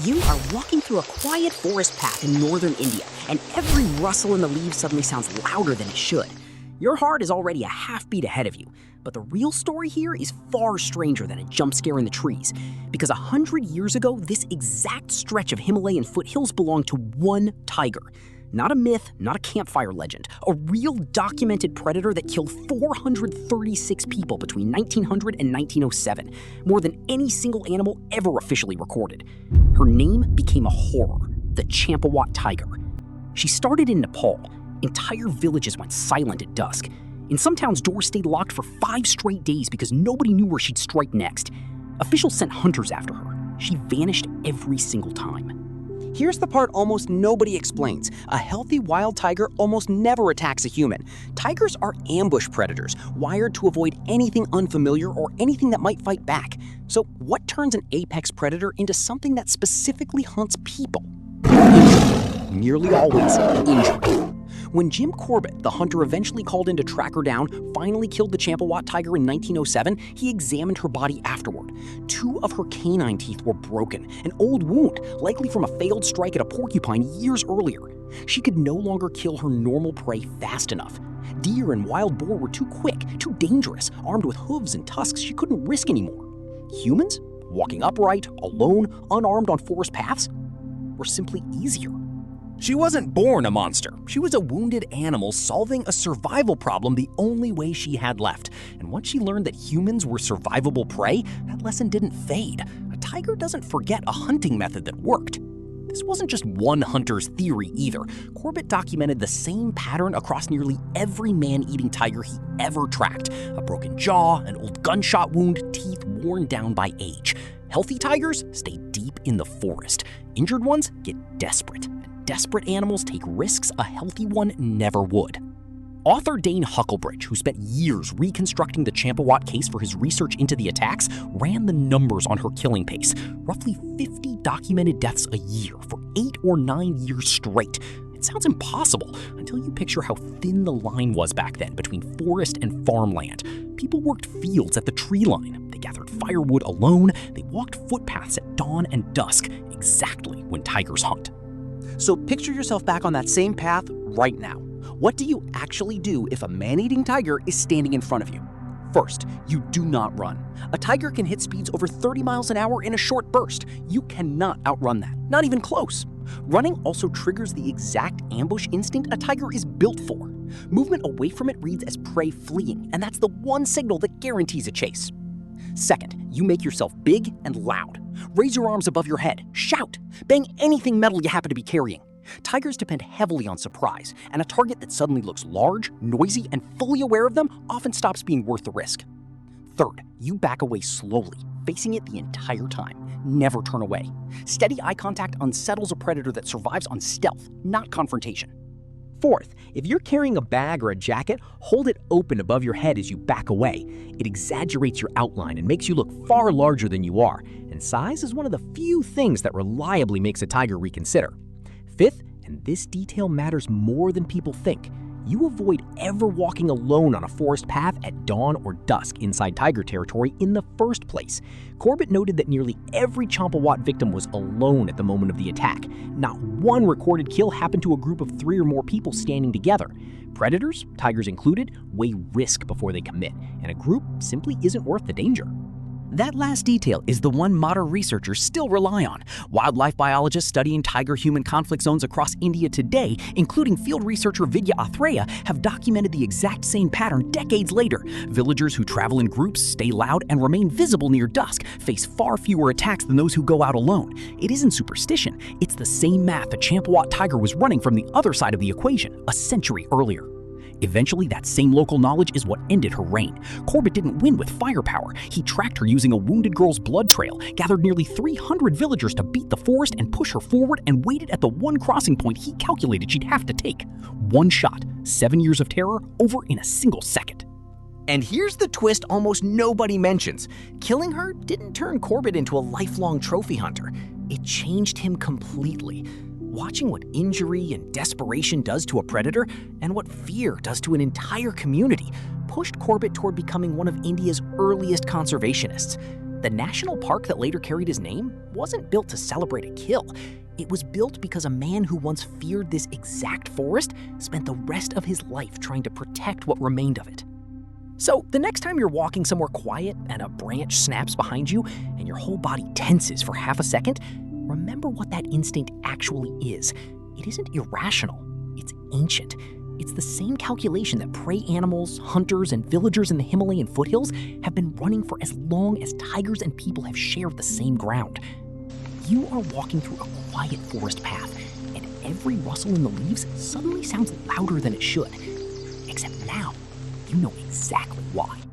You are walking through a quiet forest path in northern India, and every rustle in the leaves suddenly sounds louder than it should. Your heart is already a half beat ahead of you, but the real story here is far stranger than a jump scare in the trees. Because 100 years ago, this exact stretch of Himalayan foothills belonged to one tiger. Not a myth, not a campfire legend, a real documented predator that killed 436 people between 1900 and 1907, more than any single animal ever officially recorded. Her name became a horror, the Champawat Tiger. She started in Nepal. Entire villages went silent at dusk. In some towns, doors stayed locked for 5 straight days because nobody knew where she'd strike next. Officials sent hunters after her. She vanished every single time. Here's the part almost nobody explains. A healthy wild tiger almost never attacks a human. Tigers are ambush predators, wired to avoid anything unfamiliar or anything that might fight back. So what turns an apex predator into something that specifically hunts people? Nearly always injury. When Jim Corbett, the hunter eventually called in to track her down, finally killed the Champawat Tiger in 1907, he examined her body afterward. 2 of her canine teeth were broken, an old wound, likely from a failed strike at a porcupine years earlier. She could no longer kill her normal prey fast enough. Deer and wild boar were too quick, too dangerous, armed with hooves and tusks she couldn't risk anymore. Humans, walking upright, alone, unarmed on forest paths, were simply easier. She wasn't born a monster. She was a wounded animal solving a survival problem the only way she had left. And once she learned that humans were survivable prey, that lesson didn't fade. A tiger doesn't forget a hunting method that worked. This wasn't just one hunter's theory either. Corbett documented the same pattern across nearly every man-eating tiger he ever tracked. A broken jaw, an old gunshot wound, teeth worn down by age. Healthy tigers stay deep in the forest. Injured ones get desperate. Desperate animals take risks a healthy one never would. Author Dane Huckelbridge, who spent years reconstructing the Champawat case for his research into the attacks, ran the numbers on her killing pace. Roughly 50 documented deaths a year for 8 or 9 years straight. It sounds impossible until you picture how thin the line was back then between forest and farmland. People worked fields at the tree line. They gathered firewood alone. They walked footpaths at dawn and dusk, exactly when tigers hunt. So picture yourself back on that same path right now. What do you actually do if a man-eating tiger is standing in front of you? First, you do not run. A tiger can hit speeds over 30 miles an hour in a short burst. You cannot outrun that, not even close. Running also triggers the exact ambush instinct a tiger is built for. Movement away from it reads as prey fleeing, and that's the one signal that guarantees a chase. Second, you make yourself big and loud. Raise your arms above your head, shout, bang anything metal you happen to be carrying. Tigers depend heavily on surprise, and a target that suddenly looks large, noisy, and fully aware of them often stops being worth the risk. Third, you back away slowly, facing it the entire time. Never turn away. Steady eye contact unsettles a predator that survives on stealth, not confrontation. Fourth, if you're carrying a bag or a jacket, hold it open above your head as you back away. It exaggerates your outline and makes you look far larger than you are, and size is one of the few things that reliably makes a tiger reconsider. Fifth, and this detail matters more than people think, you avoid ever walking alone on a forest path at dawn or dusk inside tiger territory in the first place. Corbett noted that nearly every Champawat victim was alone at the moment of the attack. Not one recorded kill happened to a group of 3 or more people standing together. Predators, tigers included, weigh risk before they commit, and a group simply isn't worth the danger. That last detail is the one modern researchers still rely on. Wildlife biologists studying tiger-human conflict zones across India today, including field researcher Vidya Athreya, have documented the exact same pattern decades later. Villagers who travel in groups, stay loud, and remain visible near dusk face far fewer attacks than those who go out alone. It isn't superstition. It's the same math the Champawat Tiger was running from the other side of the equation a century earlier. Eventually, that same local knowledge is what ended her reign. Corbett didn't win with firepower. He tracked her using a wounded girl's blood trail, gathered nearly 300 villagers to beat the forest and push her forward, and waited at the one crossing point he calculated she'd have to take. One shot, 7 years of terror, over in a single second. And here's the twist almost nobody mentions. Killing her didn't turn Corbett into a lifelong trophy hunter. It changed him completely. Watching what injury and desperation does to a predator and what fear does to an entire community pushed Corbett toward becoming one of India's earliest conservationists. The national park that later carried his name wasn't built to celebrate a kill. It was built because a man who once feared this exact forest spent the rest of his life trying to protect what remained of it. So the next time you're walking somewhere quiet and a branch snaps behind you and your whole body tenses for half a second, remember what that instinct actually is. It isn't irrational, it's ancient. It's the same calculation that prey animals, hunters, and villagers in the Himalayan foothills have been running for as long as tigers and people have shared the same ground. You are walking through a quiet forest path, and every rustle in the leaves suddenly sounds louder than it should. Except now, you know exactly why.